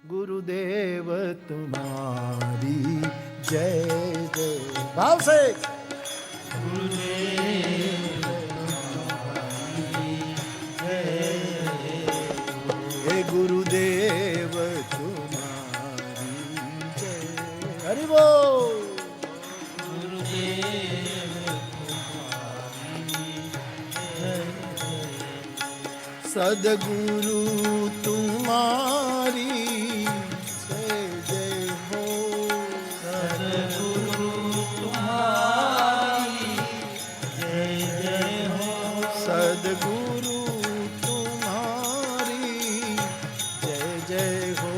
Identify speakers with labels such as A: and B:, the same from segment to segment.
A: गुरुदेव तुम्हारी जय जय। भाव से गुरुदेव तुम्हारी जय, हे गुरुदेव तुम्हारी जय। हरि बोल। सदगुरु तुम्हारी जय जय हो, सदगुरु तुम्हारी जय जय हो, सदगुरु तुम्हारी जय जय हो,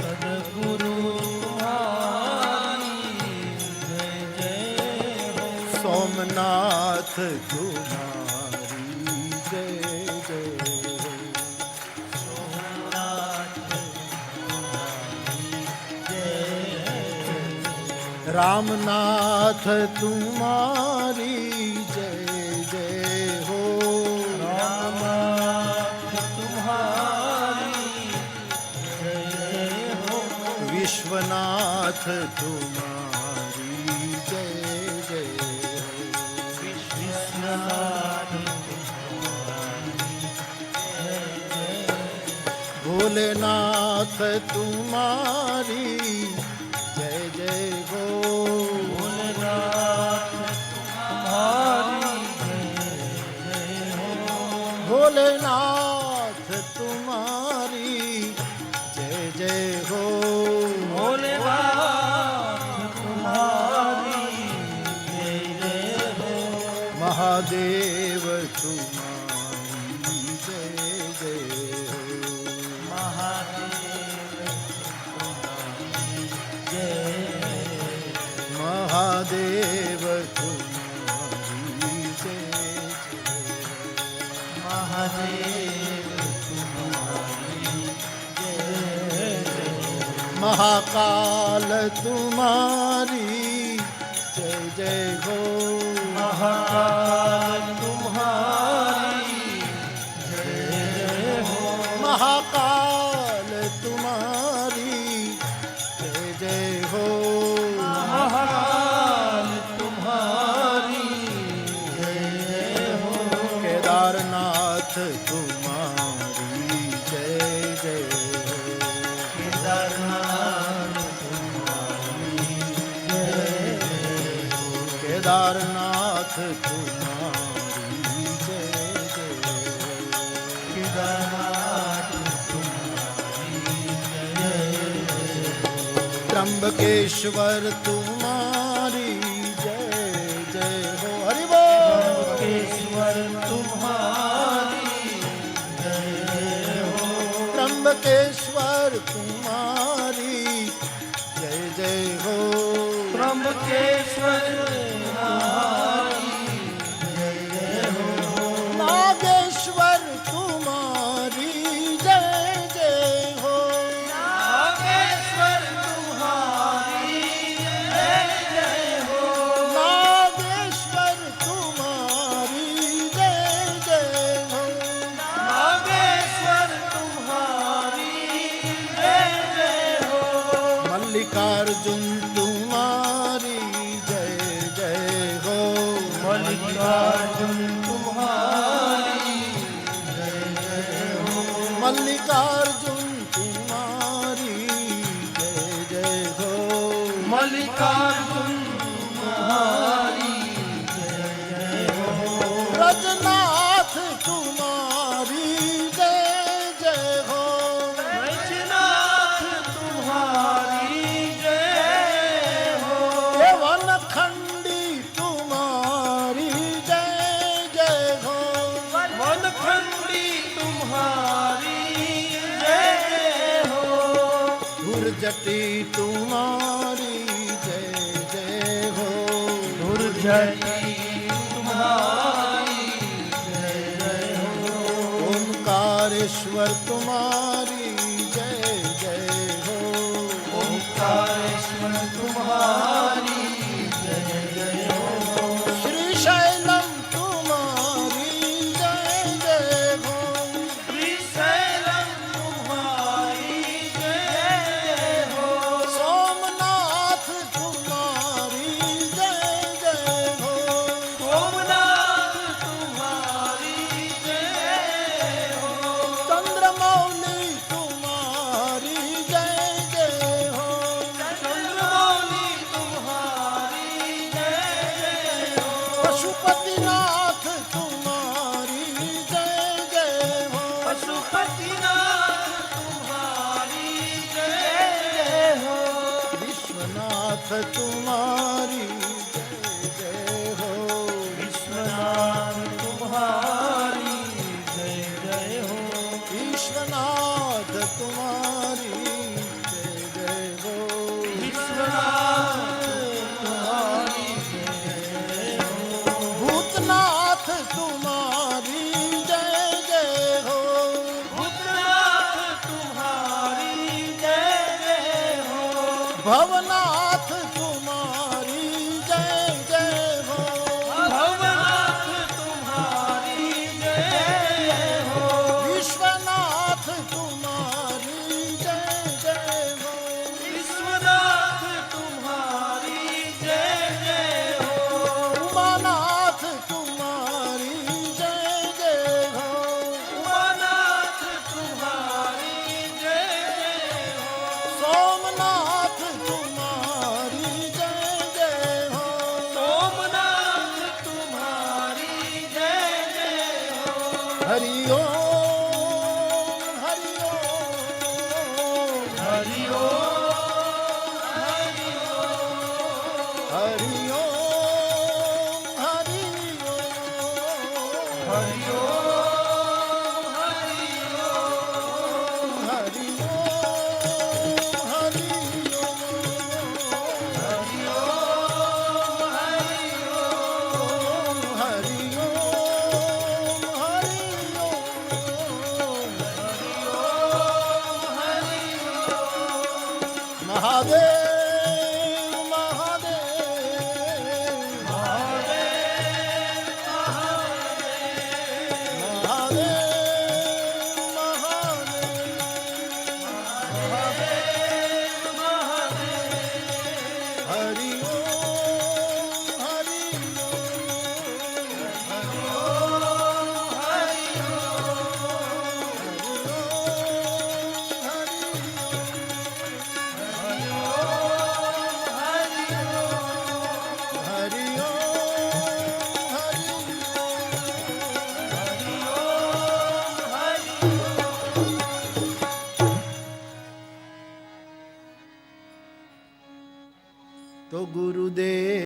A: सदगुरु तुम्हारी जय जय हो, सोमनाथ तुम्हारी जय जय हो, सोमनाथ तुम्हारी जय, रामनाथ तुम्हारी जय जय हो, रामनाथ तुम्हारी जय जय हो, विश्वनाथ तुम्हारी जय जय हो, विश्वनाथ भोलेनाथ तुम्हारी जय जय हो, भोलेनाथ तुम्हारी जय जय हो, भोलेनाथ तुम्हारी जय जय हो, भोलेनाथ तुम्हारी जय जय हो, महादेव तुम्हारी जय जय हो, महादेव तुम्हारी जय जय, महादेव तुम्हारी जय जय, महाकाल तुम्हारी जय जय हो, महाकाल तुम्हारी जय जय हो, महाकाल तुम्हारी जय जय हो, महाकाल तुम्हारी जय जय हो, केदारनाथ तुम्हारी जय जय हो, केदारनाथ तुम्हारी जय जय हो, केदारनाथ तुम्हारी जय जय हो, केदारनाथ तुम्हारी जय जय हो, त्र्यंबकेश्वर तुम्हारी जय जय हो। हरि बोल। त्र्यंबकेश्वर तुम्हारी जय जय हो, त्र्यंबकेश्वर तुम्हारी जय जय हो, त्र्यंबकेश्वर तुम्हारी जय जय हो, नागेश्वर तुम्हारी जय जय हो, नागेश्वर तुम्हारी जय जय हो, नागेश्वर तुम्हारी जय जय हो, नागेश्वर तुम्हारी जय जय हो, मल्लिकार्जुन तुम्हारी जय जय हो, मल्लिकार्जुन तुम्हारी जय जय हो, मल्लिकार्जुन तुम्हारी जय जय हो, मल्लिकार्जुन तुम्हारी जय जय हो, ब्रजनाथ तुम्हारी जय जय हो, ब्रजनाथ तुम्हारी जय हो, वनखंडी तुम्हारी जय जय हो, वनखंडी तुम्हारी जय जय हो, धुरजटी तुम्हारी जय जय हो, धुरजटी तुम्हारी जय जय हो, ओंकारेश्वर तुम्हारी जय जय हो, ओंकारेश्वर तुम्हारी जय जय हो, श्रीशैलम तुम्हारी जय जय हो, श्रीशैलम तुम्हारी विश्वनाथ तुम्हारी जय जय हो।
B: विश्वनाथ तुम्हारी जय जय हो।
A: विश्वनाथ तुम्हारी जय जय हो।
B: विश्वनाथ तुम्हारी जय जय हो।
A: भूतनाथ तुम्हारी जय जय हो।
B: भूतनाथ तुम्हारी जय जय हो।
A: भवनाथ तुम्हारी जय जय हो।
B: भवनाथ तुम्हारी जय जय हो।
A: विश्वनाथ तुम्हारी जय जय हो।
B: विश्वनाथ तुम्हारी जय जय हो।
A: उमानाथ तुम्हारी जय जय हो।
B: उमानाथ तुम्हारी जय जय हो।
A: सोमनाथ तुम्हारी जय जय हो।
B: सोमनाथ तुम्हारी जय जय हो।
A: हरि ओम हरि ओम
B: हरि ओम हरि ओम
A: हरि ओम हरि ओम
B: हरि ओम हरि ओम
A: हरि ओम हरि
B: हरि ओम हरि ओम
A: हरि ओम हरि महादेव महादेव
B: महादेव
A: महादेव महादेव
B: महादेव महादेव
A: हरि ओम हरि हरि ओम हरि तो गुरुदेव